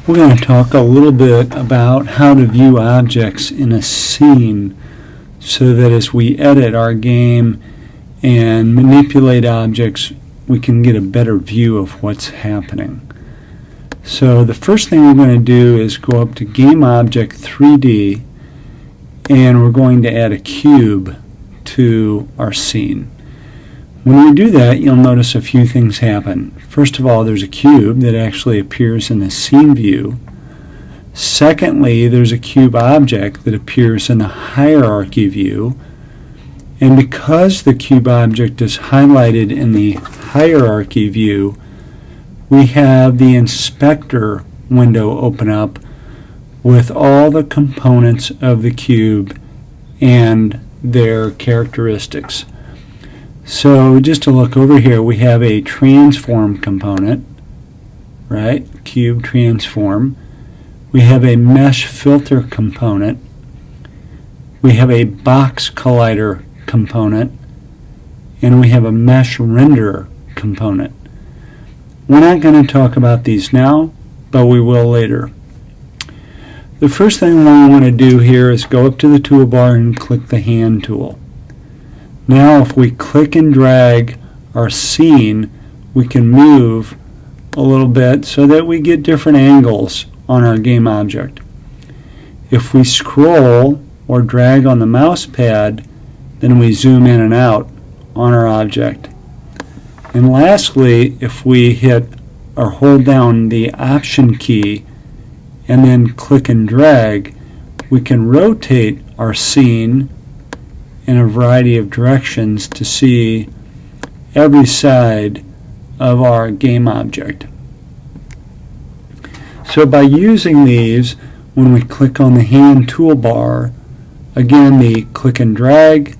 We're going to talk a little bit about how to view objects in a scene so that as we edit our game and manipulate objects, we can get a better view of what's happening. So the first thing we're going to do is go up to Game Object 3D, and we're going to add a cube to our scene. When we do that, you'll notice a few things happen. First of all, there's a cube that actually appears in the scene view. Secondly, there's a cube object that appears in the hierarchy view. And because the cube object is highlighted in the hierarchy view, we have the inspector window open up with all the components of the cube and their characteristics. So just to look over here, we have a transform component, right? Cube transform. We have a mesh filter component. We have a box collider component. And we have a mesh render component. We're not going to talk about these now, but we will later. The first thing we want to do here is go up to the toolbar and click the hand tool. Now if we click and drag our scene, we can move a little bit so that we get different angles on our game object. If we scroll or drag on the mouse pad, then we zoom in and out on our object. And lastly, if we hit or hold down the Option key and then click and drag, we can rotate our scene in a variety of directions to see every side of our game object. So by using these, when we click on the hand toolbar, again the click and drag,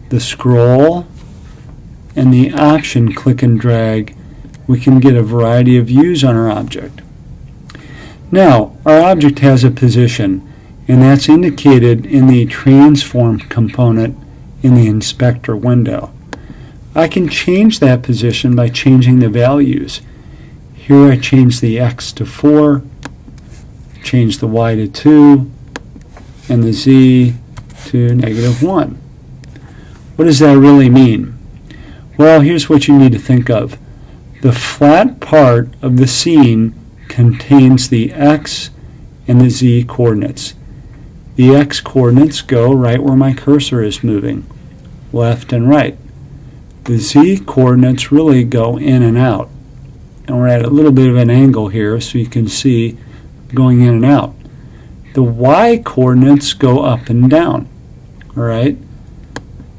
the scroll, and the option click and drag, we can get a variety of views on our object. Now, our object has a position, and that's indicated in the transform component in the inspector window. I can change that position by changing the values. Here I change the X to 4, change the Y to 2, and the Z to -1. What does that really mean? Well, here's what you need to think of. The flat part of the scene contains the X and the Z coordinates. The X coordinates go right where my cursor is moving, left and right. The Z coordinates really go in and out. And we're at a little bit of an angle here so you can see going in and out. The Y coordinates go up and down. Alright?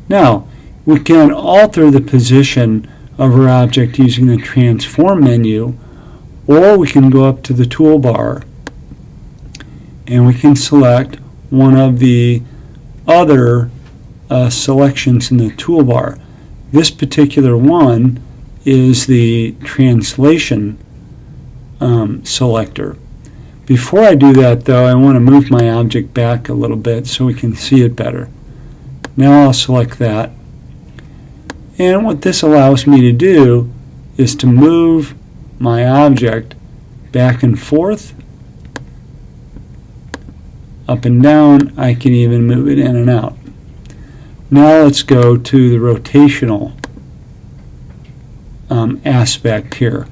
Now, we can alter the position of our object using the transform menu, or we can go up to the toolbar and we can select one of the other selections in the toolbar. This particular one is the translation selector. Before I do that though, I want to move my object back a little bit so we can see it better. Now I'll select that. And what this allows me to do is to move my object back and forth, up and down. I can even move it in and out. Now let's go to the rotational aspect here.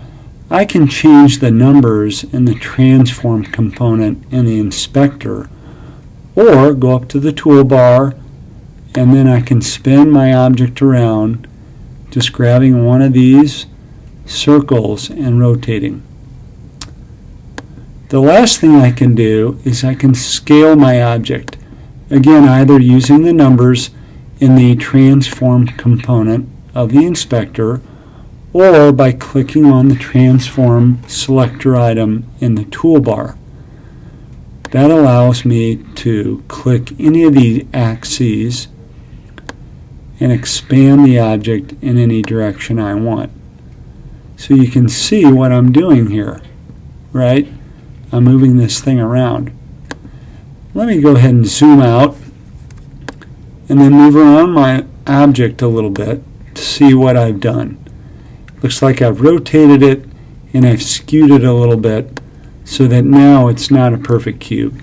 I can change the numbers in the transform component in the inspector, or go up to the toolbar and then I can spin my object around, just grabbing one of these circles and rotating. The last thing I can do is I can scale my object, again either using the numbers in the transform component of the inspector or by clicking on the transform selector item in the toolbar. That allows me to click any of the axes and expand the object in any direction I want. So you can see what I'm doing here, right? I'm moving this thing around. Let me go ahead and zoom out and then move around my object a little bit to see what I've done. Looks like I've rotated it and I've skewed it a little bit so that now it's not a perfect cube.